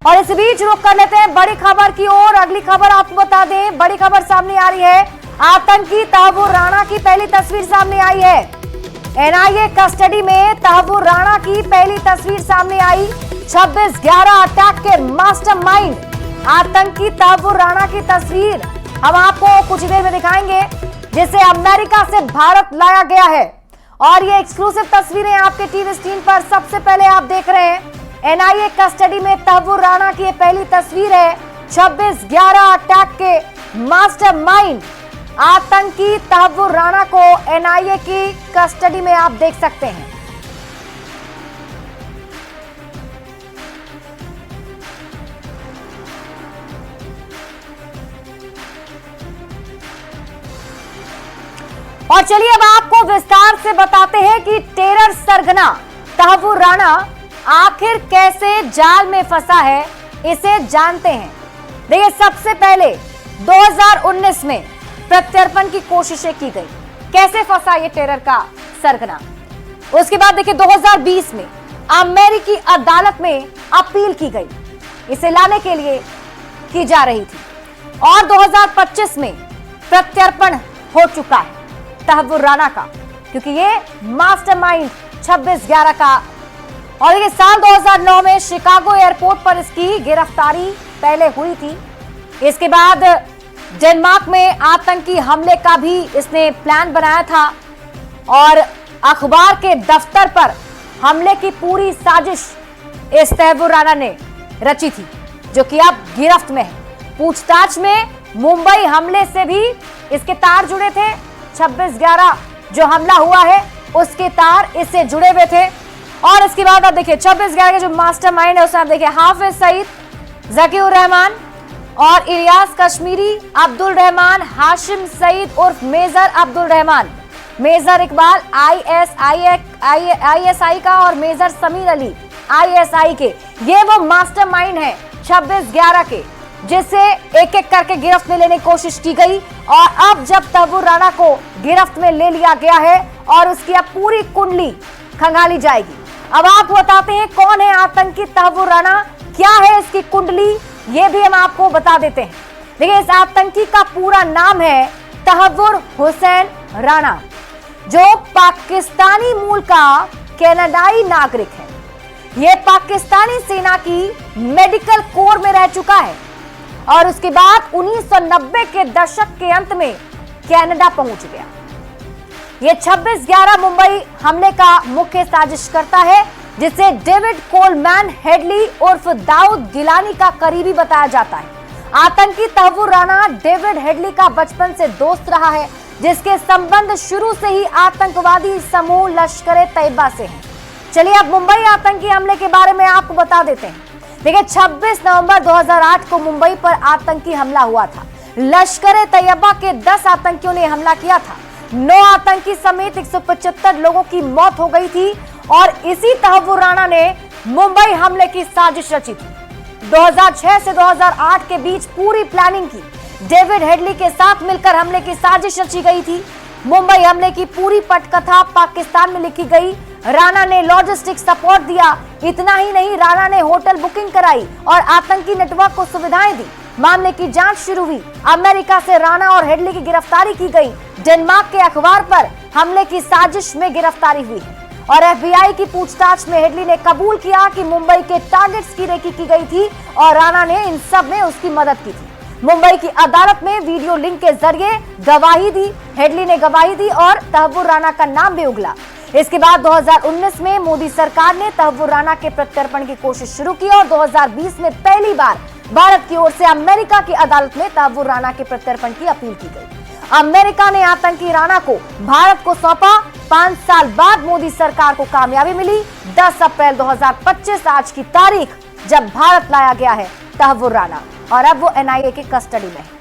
और इस बीच रुख कर लेते हैं बड़ी खबर की ओर। अगली खबर आपको बता दें, बड़ी खबर सामने आ रही है। आतंकी तहव्वुर राणा की पहली तस्वीर सामने आई है। एनआईए कस्टडी में तहव्वुर राणा की पहली तस्वीर सामने आई। 26/11 अटैक के मास्टरमाइंड आतंकी तहव्वुर राणा की तस्वीर हम आपको कुछ देर में दिखाएंगे, जिसे अमेरिका से भारत लाया गया है। और ये एक्सक्लूसिव तस्वीरें आपके टीवी स्क्रीन पर सबसे पहले आप देख रहे हैं। एनआईए कस्टडी में तहव्वुर राणा की पहली तस्वीर है। 26/11 अटैक के मास्टरमाइंड आतंकी तहव्वुर राणा को एनआईए की कस्टडी में आप देख सकते हैं। और चलिए अब आपको विस्तार से बताते हैं कि टेरर सरगना तहव्वुर राणा आखिर कैसे जाल में फंसा है, इसे जानते हैं। देखिए, सबसे पहले 2019 में प्रत्यर्पण की कोशिशें की गई। कैसे फंसा ये टेरर का सरगना। उसके बाद देखिए 2020 में अमेरिकी अदालत में अपील की गई, इसे लाने के लिए की जा रही थी। और 2025 में प्रत्यर्पण हो चुका है तहव्वुर राणा का, क्योंकि ये मास्टरमाइंड 26/11 का। और देखिए, साल 2009 में शिकागो एयरपोर्ट पर इसकी गिरफ्तारी पहले हुई थी। इसके बाद डेनमार्क में आतंकी हमले का भी इसने प्लान बनाया था और अखबार के दफ्तर पर हमले की पूरी साजिश इस तहव्वुर राणा ने रची थी, जो कि अब गिरफ्त में है। पूछताछ में मुंबई हमले से भी इसके तार जुड़े थे। 26/11 जो हमला हुआ है उसके तार इससे जुड़े हुए थे। और इसके बाद आप देखिए 26/11 के जो मास्टरमाइंड है उसमें आप देखिए हाफिज सईद, जकीउर रहमान और इलियास कश्मीरी, अब्दुल रहमान, हाशिम सईद उर्फ major Abdul Rahman, major Iqbal ISI का और मेजर समीर अली आईएसआई के। ये वो मास्टरमाइंड है 26/11 के, जिसे एक एक करके गिरफ्त में लेने की कोशिश की गई। और अब जब तहव्वुर राणा को गिरफ्त में ले लिया गया है और उसकी अब पूरी कुंडली खंगाली जाएगी। अब आप बताते हैं कौन है आतंकी तहव्वुर राणा, क्या है इसकी कुंडली, ये भी हम आपको बता देते हैं। देखिए, इस आतंकी का पूरा नाम है तहव्वुर हुसैन राणा, जो पाकिस्तानी मूल का कनाडाई नागरिक है। यह पाकिस्तानी सेना की मेडिकल कोर में रह चुका है और उसके बाद 1990 के दशक के अंत में कनाडा पहुंच गया। यह 26/11 मुंबई हमले का मुख्य साजिश करता है, जिसे डेविड कोलमैन हेडली उर्फ दाऊद गिलानी का करीबी बताया जाता है। आतंकी तहव्वुर राणा डेविड हेडली का बचपन से दोस्त रहा है, जिसके संबंध शुरू से ही आतंकवादी समूह लश्कर-ए-तैयबा से हैं। चलिए अब मुंबई आतंकी हमले के बारे में आपको बता देते हैं। देखिए, 26 नवंबर 2008 को मुंबई पर आतंकी हमला हुआ था। लश्कर-ए-तैयबा के 10 आतंकियों ने हमला किया था। 9 आतंकी समेत 175 लोगों की मौत हो गई थी और इसी तहव्वुर राणा ने मुंबई हमले की साजिश रची थी। 2006 से 2008 के बीच पूरी प्लानिंग की डेविड हेडली के साथ मिलकर हमले की साजिश रची गई थी। मुंबई हमले की पूरी पटकथा पाकिस्तान में लिखी गई। राणा ने लॉजिस्टिक सपोर्ट दिया। इतना ही नहीं, राणा ने होटल बुकिंग कराई और आतंकी नेटवर्क को सुविधाएं दी। मामले की जांच शुरू हुई। अमेरिका से राणा और हेडली की गिरफ्तारी की गई। डेनमार्क के अखबार पर हमले की साजिश में गिरफ्तारी हुई है और एफबीआई की पूछताछ में हेडली ने कबूल किया कि मुंबई के टारगेट्स की रेकी की गई थी और राणा ने इन सब में उसकी मदद की थी। मुंबई की अदालत में वीडियो लिंक के जरिए गवाही दी। हेडली ने गवाही दी और तहव्वुर राणा का नाम भी उगला। इसके बाद 2019 में मोदी सरकार ने तहव्वुर राणा के प्रत्यर्पण की कोशिश शुरू की और 2020 में पहली बार भारत की ओर से अमेरिका की अदालत में तहव्वुर राणा के प्रत्यर्पण की अपील की गई। अमेरिका ने आतंकी राणा को भारत को सौंपा। 5 साल बाद मोदी सरकार को कामयाबी मिली। 10 अप्रैल 2025 आज की तारीख जब भारत लाया गया है तहव्वुर राणा और अब वो एनआईए की कस्टडी में है।